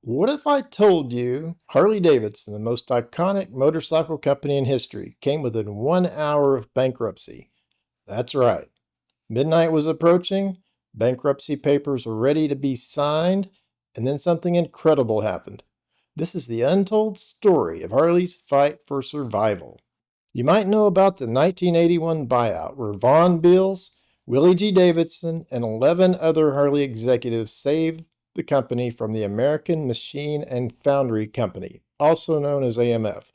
What if I told you Harley-Davidson, the most iconic motorcycle company in history, came within 1 hour of bankruptcy? That's right. Midnight was approaching, bankruptcy papers were ready to be signed, and then something incredible happened. This is the untold story of Harley's fight for survival. You might know about the 1981 buyout where Von Beals, Willie G. Davidson, and 11 other Harley executives saved the company from the American Machine and Foundry Company, also known as AMF.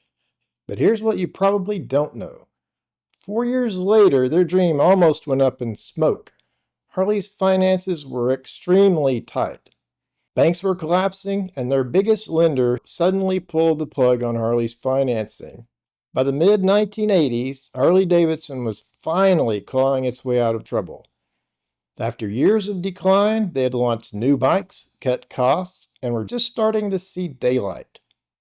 But here's what you probably don't know. 4 years later, their dream almost went up in smoke. Harley's finances were extremely tight. Banks were collapsing, and their biggest lender suddenly pulled the plug on Harley's financing. By the mid-1980s, Harley-Davidson was finally clawing its way out of trouble. After years of decline, they had launched new bikes, cut costs, and were just starting to see daylight.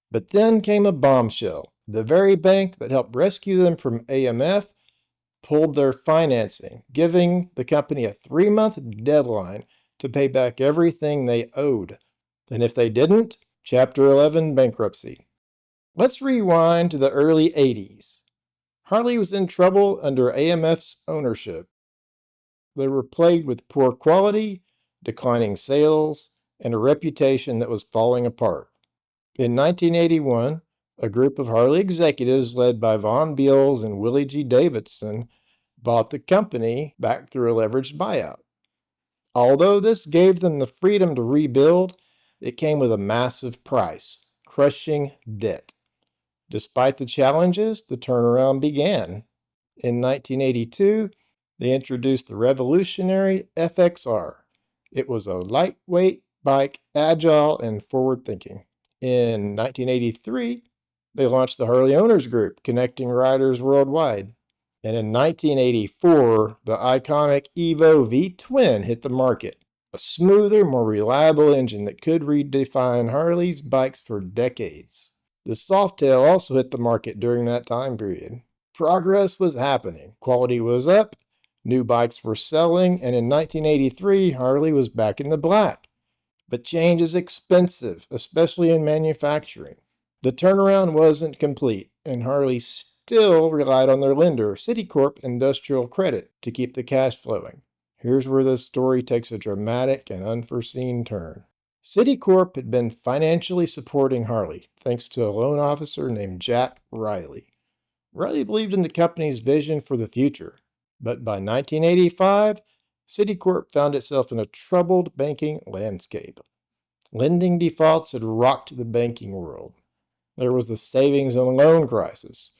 But then came a bombshell. The very bank that helped rescue them from AMF pulled their financing, giving the company a 3-month deadline to pay back everything they owed. And if they didn't, Chapter 11 bankruptcy. Let's rewind to the early 80s. Harley was in trouble under AMF's ownership. They were plagued with poor quality, declining sales, and a reputation that was falling apart. In 1981, a group of Harley executives led by Von Beals and Willie G. Davidson bought the company back through a leveraged buyout. Although this gave them the freedom to rebuild, it came with a massive price, crushing debt. Despite the challenges, the turnaround began. In 1982, they introduced the revolutionary FXR. It was a lightweight bike, agile and forward-thinking. In 1983, they launched the Harley Owners Group, connecting riders worldwide. And in 1984, the iconic Evo V-Twin hit the market, a smoother, more reliable engine that could redefine Harley's bikes for decades. The Softail also hit the market during that time period. Progress was happening, quality was up, new bikes were selling, and in 1983, Harley was back in the black. But change is expensive, especially in manufacturing. The turnaround wasn't complete, and Harley still relied on their lender, Citicorp Industrial Credit, to keep the cash flowing. Here's where the story takes a dramatic and unforeseen turn. Citicorp had been financially supporting Harley, thanks to a loan officer named Jack Riley. Riley believed in the company's vision for the future, but by 1985, Citicorp found itself in a troubled banking landscape. Lending defaults had rocked the banking world. There was the savings and loan crisis.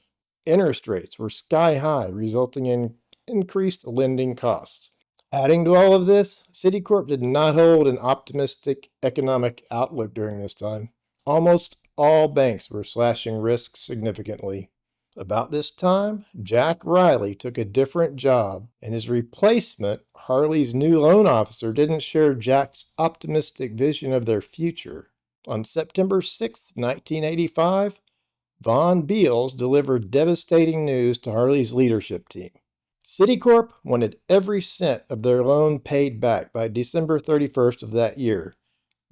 Interest rates were sky high, resulting in increased lending costs. Adding to all of this, Citicorp did not hold an optimistic economic outlook during this time. Almost all banks were slashing risks significantly. About this time, Jack Riley took a different job, and his replacement, Harley's new loan officer, didn't share Jack's optimistic vision of their future. On September 6, 1985, Von Beals delivered devastating news to Harley's leadership team. Citicorp wanted every cent of their loan paid back by December 31st of that year.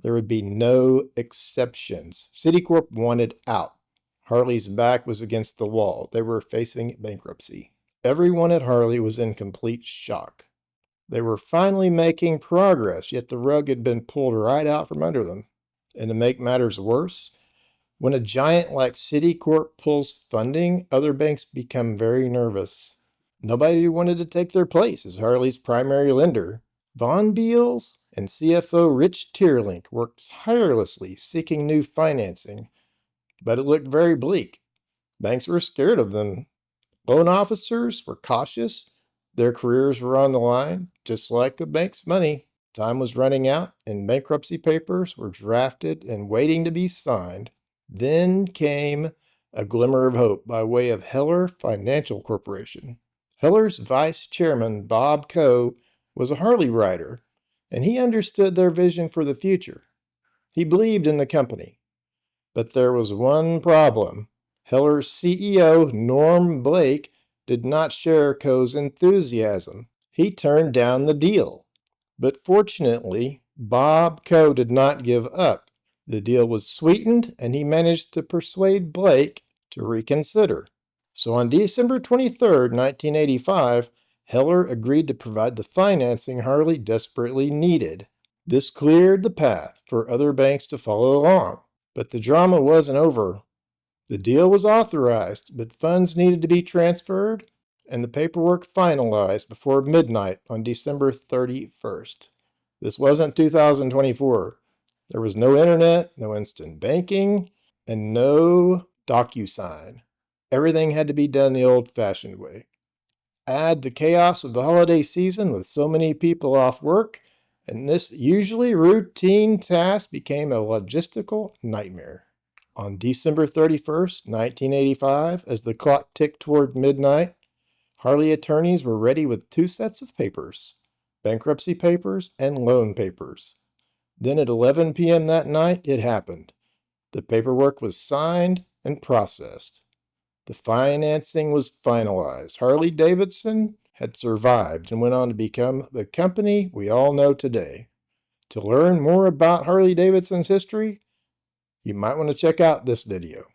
There would be no exceptions. Citicorp wanted out. Harley's back was against the wall. They were facing bankruptcy. Everyone at Harley was in complete shock. They were finally making progress, yet the rug had been pulled right out from under them. And to make matters worse, when a giant like Citicorp pulls funding, other banks become very nervous. Nobody wanted to take their place as Harley's primary lender. Von Beals and CFO Rich Tierlink worked tirelessly seeking new financing, but it looked very bleak. Banks were scared of them. Loan officers were cautious. Their careers were on the line, just like the bank's money. Time was running out, and bankruptcy papers were drafted and waiting to be signed. Then came a glimmer of hope by way of Heller Financial Corporation. Heller's vice chairman, Bob Coe, was a Harley rider, and he understood their vision for the future. He believed in the company. But there was one problem. Heller's CEO, Norm Blake, did not share Coe's enthusiasm. He turned down the deal. But fortunately, Bob Coe did not give up. The deal was sweetened, and he managed to persuade Blake to reconsider. So on December 23, 1985, Heller agreed to provide the financing Harley desperately needed. This cleared the path for other banks to follow along. But the drama wasn't over. The deal was authorized, but funds needed to be transferred and the paperwork finalized before midnight on December 31st. This wasn't 2024. There was no internet, no instant banking, and no DocuSign. Everything had to be done the old-fashioned way. Add the chaos of the holiday season with so many people off work, and this usually routine task became a logistical nightmare. On December 31st, 1985, as the clock ticked toward midnight, Harley attorneys were ready with 2 sets of papers, bankruptcy papers and loan papers. Then at 11 p.m. that night, it happened. The paperwork was signed and processed. The financing was finalized. Harley-Davidson had survived and went on to become the company we all know today. To learn more about Harley-Davidson's history, you might want to check out this video.